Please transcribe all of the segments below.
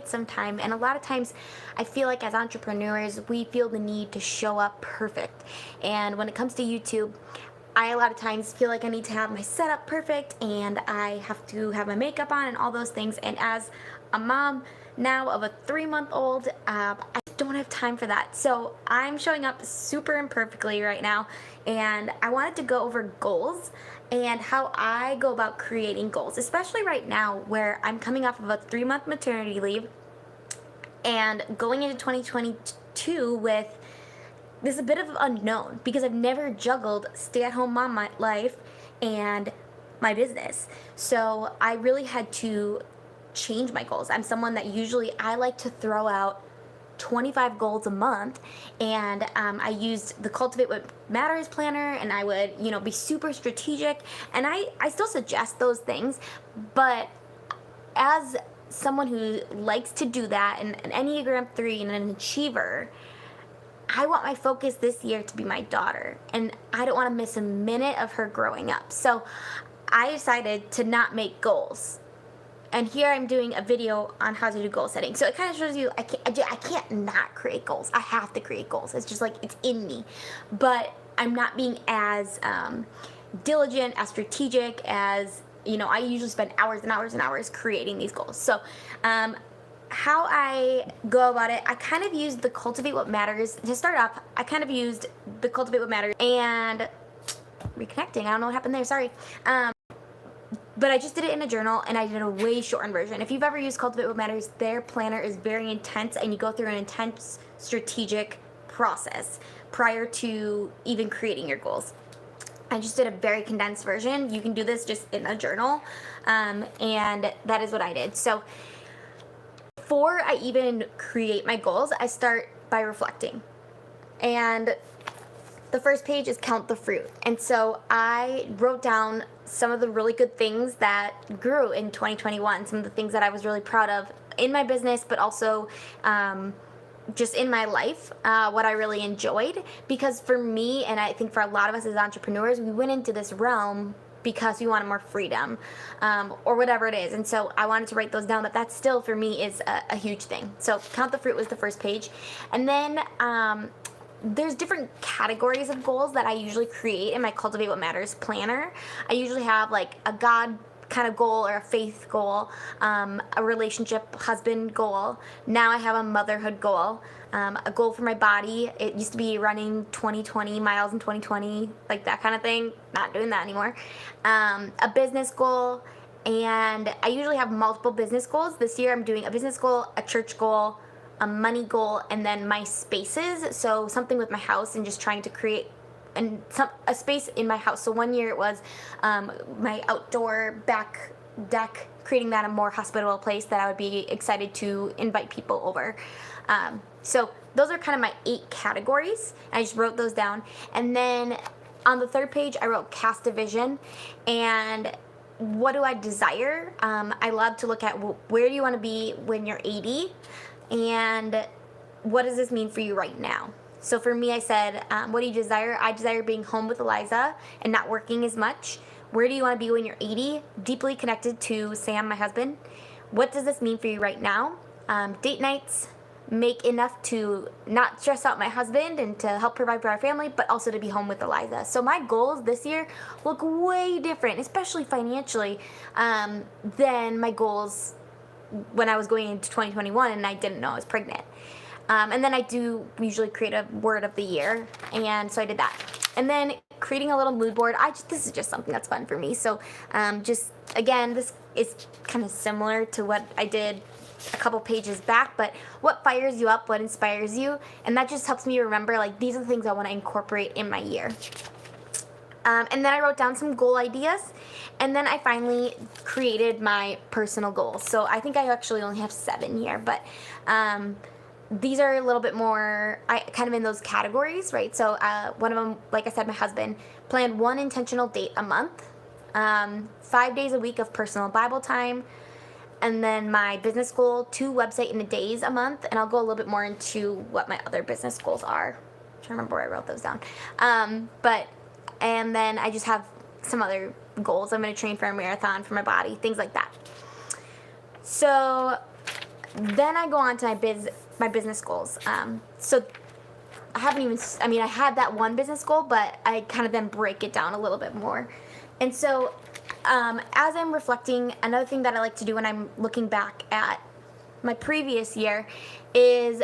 some time. And a lot of times I feel like as entrepreneurs, we feel the need to show up perfect. And when it comes to YouTube, I a lot of times feel like I need to have my setup perfect and I have to have my makeup on and all those things. And as a mom now of a 3-month-old, I don't have time for that. So I'm showing up super imperfectly right now, and I wanted to go over goals and how I go about creating goals, especially right now where I'm coming off of a 3-month maternity leave and going into 2022 with this is a bit of unknown because I've never juggled stay-at-home mom life and my business. So I really had to change my goals. I'm someone that usually I like to throw out 25 goals a month, and I used the Cultivate What Matters planner, and I would, be super strategic, and I still suggest those things, but as someone who likes to do that, and an Enneagram 3 and an achiever, I want my focus this year to be my daughter, and I don't want to miss a minute of her growing up. So I decided to not make goals. And here I'm doing a video on how to do goal setting. So it kind of shows you I can't not create goals. I have to create goals. It's just like it's in me. But I'm not being as diligent, as strategic as, I usually spend hours and hours and hours creating these goals. So how I go about it, I kind of used the Cultivate What Matters. To start off, I kind of used the Cultivate What Matters and reconnecting. I don't know what happened there. Sorry. But I just did it in a journal, and I did a way shortened version. If you've ever used Cultivate What Matters, their planner is very intense, and you go through an intense strategic process prior to even creating your goals. I just did a very condensed version. You can do this just in a journal, and that is what I did. So before I even create my goals, I start by reflecting. And the first page is count the fruit. And so I wrote down some of the really good things that grew in 2021, some of the things that I was really proud of in my business, but also just in my life, what I really enjoyed. Because for me, and I think for a lot of us as entrepreneurs, we went into this realm because we wanted more freedom, or whatever it is. And so I wanted to write those down, but that still for me is a huge thing. So count the fruit was the first page. And then there's different categories of goals that I usually create in my Cultivate What Matters planner. I usually have like a God kind of goal or a faith goal, a relationship husband goal. Now I have a motherhood goal, a goal for my body. It used to be running 20 miles in 2020, like that kind of thing. Not doing that anymore. A business goal, and I usually have multiple business goals. This year I'm doing a business goal, a church goal, a money goal, and then my spaces. So something with my house and just trying to create a space in my house. So one year it was my outdoor back deck, creating that a more hospitable place that I would be excited to invite people over. So those are kind of my 8 categories. I just wrote those down. And then on the third page, I wrote cast a vision. And what do I desire? I love to look at where do you want to be when you're 80? And what does this mean for you right now? So for me, I said, what do you desire? I desire being home with Eliza and not working as much. Where do you want to be when you're 80? Deeply connected to Sam, my husband. What does this mean for you right now? Date nights, make enough to not stress out my husband and to help provide for our family, but also to be home with Eliza. So my goals this year look way different, especially financially, than my goals when I was going into 2021 and I didn't know I was pregnant. And then I do usually create a word of the year, and so I did that. And then creating a little mood board. This is just something that's fun for me. So just again, this is kind of similar to what I did a couple pages back, but what fires you up, what inspires you, and that just helps me remember like these are the things I want to incorporate in my year. And then I wrote down some goal ideas, and then I finally created my personal goals. So I think I actually only have 7 here, but these are a little bit more, kind of in those categories, right? So one of them, like I said, my husband planned 1 intentional date a month, 5 days a week of personal Bible time, and then my business goal, 2 website in a days a month, and I'll go a little bit more into what my other business goals are. I'm trying to remember where I wrote those down. And then I just have some other goals. I'm going to train for a marathon for my body, things like that. So then I go on to my business goals. So I haven't even, I mean, I had that one business goal, but I kind of then break it down a little bit more. And so as I'm reflecting, another thing that I like to do when I'm looking back at my previous year is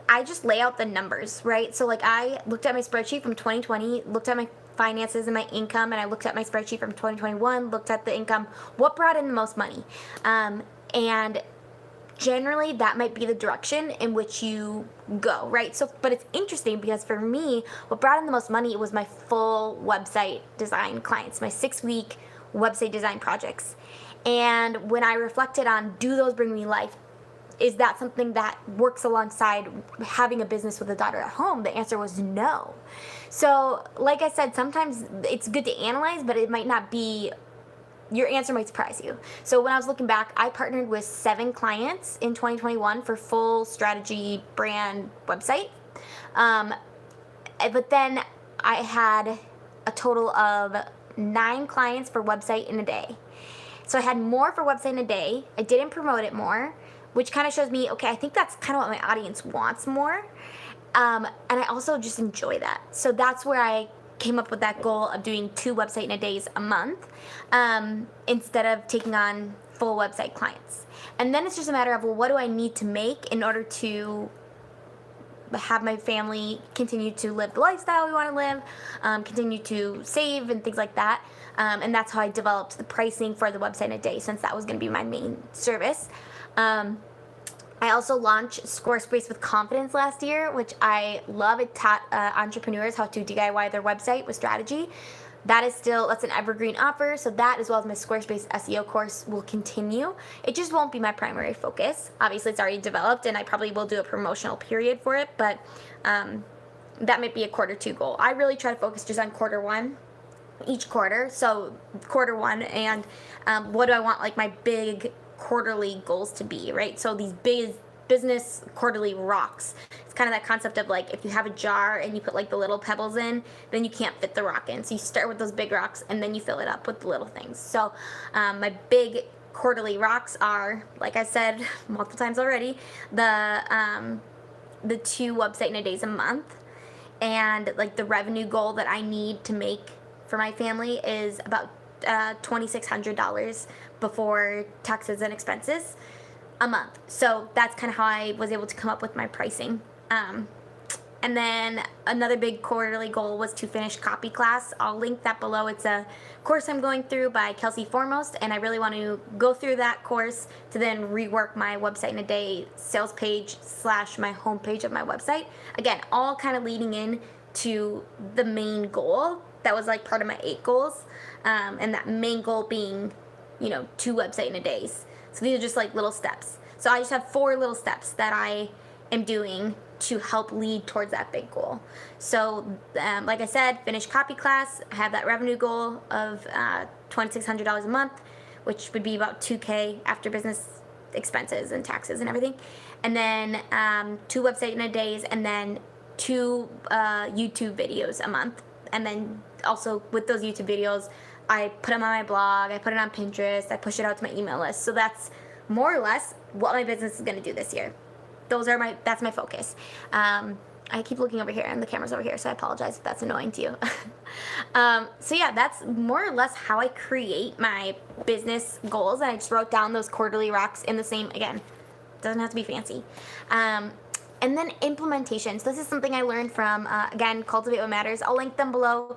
I just lay out the numbers, right? So like I looked at my spreadsheet from 2020, looked at my finances and my income, and I looked at my spreadsheet from 2021, looked at the income, what brought in the most money. And generally that might be the direction in which you go, right? So, but it's interesting because for me, what brought in the most money was my full website design clients, my 6-week website design projects. And when I reflected on, do those bring me life? Is that something that works alongside having a business with a daughter at home? The answer was no. So, like I said, sometimes it's good to analyze, but it might not be, your answer might surprise you. So when I was looking back, I partnered with 7 clients in 2021 for full strategy brand website. But then I had a total of 9 clients for website in a day. So I had more for website in a day. I didn't promote it more, which kind of shows me, okay, I think that's kind of what my audience wants more. And I also just enjoy that. So that's where I came up with that goal of doing 2 website in a days a month, instead of taking on full website clients. And then it's just a matter of, well, what do I need to make in order to have my family continue to live the lifestyle we want to live, continue to save and things like that. And that's how I developed the pricing for the website in a day, since that was going to be my main service. I also launched Squarespace with Confidence last year, which I love. It taught entrepreneurs how to DIY their website with strategy. That's an evergreen offer, so that as well as my Squarespace SEO course will continue. It just won't be my primary focus. Obviously, it's already developed, and I probably will do a promotional period for it, but that might be a quarter 2 goal. I really try to focus just on quarter 1 each quarter. So quarter 1, and what do I want like my big quarterly goals to be, right? So these big business quarterly rocks. It's kind of that concept of like, if you have a jar and you put like the little pebbles in, then you can't fit the rock in. So you start with those big rocks and then you fill it up with the little things. So my big quarterly rocks are, like I said multiple times already, the 2 website in a days a month, and like the revenue goal that I need to make for my family is about $2,600 before taxes and expenses a month. So that's kind of how I was able to come up with my pricing. And then another big quarterly goal was to finish Copy Class. I'll link that below. It's a course I'm going through by Kelsey Foremost, and I really want to go through that course to then rework my website in a day sales page / my homepage of my website. Again, all kind of leading in to the main goal that was like part of my 8 goals, and that main goal being, 2 website in a days. So these are just like little steps. So I just have 4 little steps that I am doing to help lead towards that big goal. So like I said, finish Copy Class. I have that revenue goal of $2,600 a month, which would be about $2,000 after business expenses and taxes and everything. And then 2 website in a days, and then 2 YouTube videos a month. And then also with those YouTube videos, I put them on my blog, I put it on Pinterest, I push it out to my email list. So that's more or less what my business is going to do this year. That's my focus. I keep looking over here and the camera's over here, so I apologize if that's annoying to you. So yeah, that's more or less how I create my business goals. And I just wrote down those quarterly rocks in the same, again, doesn't have to be fancy. And then implementation. So this is something I learned from, again, Cultivate What Matters. I'll link them below.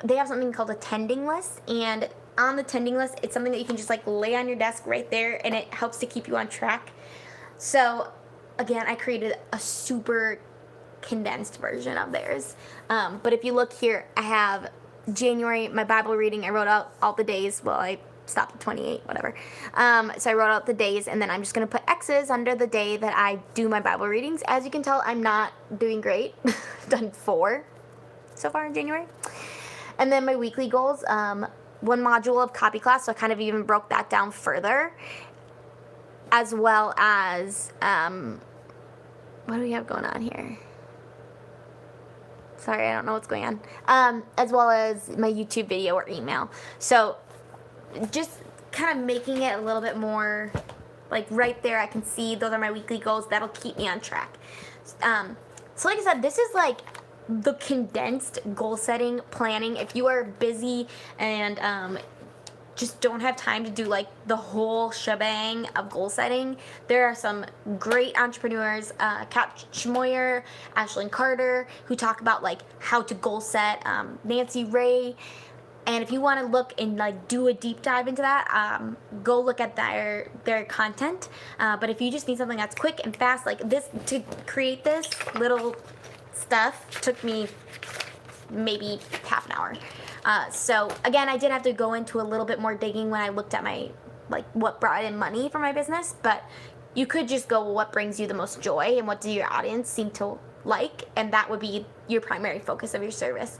They have something called a tending list, and on the tending list, it's something that you can just like lay on your desk right there, and it helps to keep you on track. So again, I created a super condensed version of theirs. But if you look here, I have January, my Bible reading. I wrote out all the days. Well, I stopped at 28, whatever. So I wrote out the days, and then I'm just going to put X's under the day that I do my Bible readings. As you can tell, I'm not doing great. I've done 4 so far in January. And then my weekly goals, 1 module of Copy Class, so I kind of even broke that down further, as well as, what do we have going on here? Sorry, I don't know what's going on. As well as my YouTube video or email. So just kind of making it a little bit more like right there I can see those are my weekly goals. That'll keep me on track. So like I said, this is like the condensed goal setting planning. If you are busy and just don't have time to do like the whole shebang of goal setting, there are some great entrepreneurs, Schmoyer, Ashlyn Carter, who talk about like how to goal set, Nancy Ray. And if you want to look and like do a deep dive into that, go look at their content. But if you just need something that's quick and fast, like this, to create this little stuff took me maybe half an hour. So again, I did have to go into a little bit more digging when I looked at my, like, what brought in money for my business, but you could just go, well, what brings you the most joy and what do your audience seem to like, and that would be your primary focus of your service.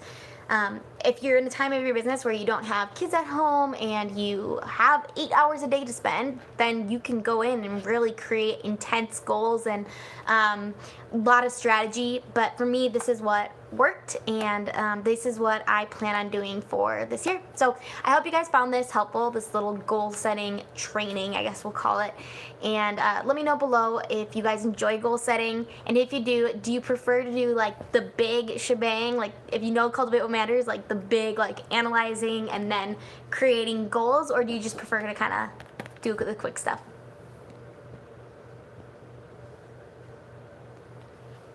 If you're in a time of your business where you don't have kids at home and you have 8 hours a day to spend, then you can go in and really create intense goals and a lot of strategy. But for me, this is what worked, and this is what I plan on doing for this year. So I hope you guys found this helpful, this little goal setting training, I guess we'll call it. And let me know below if you guys enjoy goal setting, and if you do you prefer to do like the big shebang, like if you know Cultivate What Matters, like the big like analyzing and then creating goals, or do you just prefer to kind of do the quick stuff?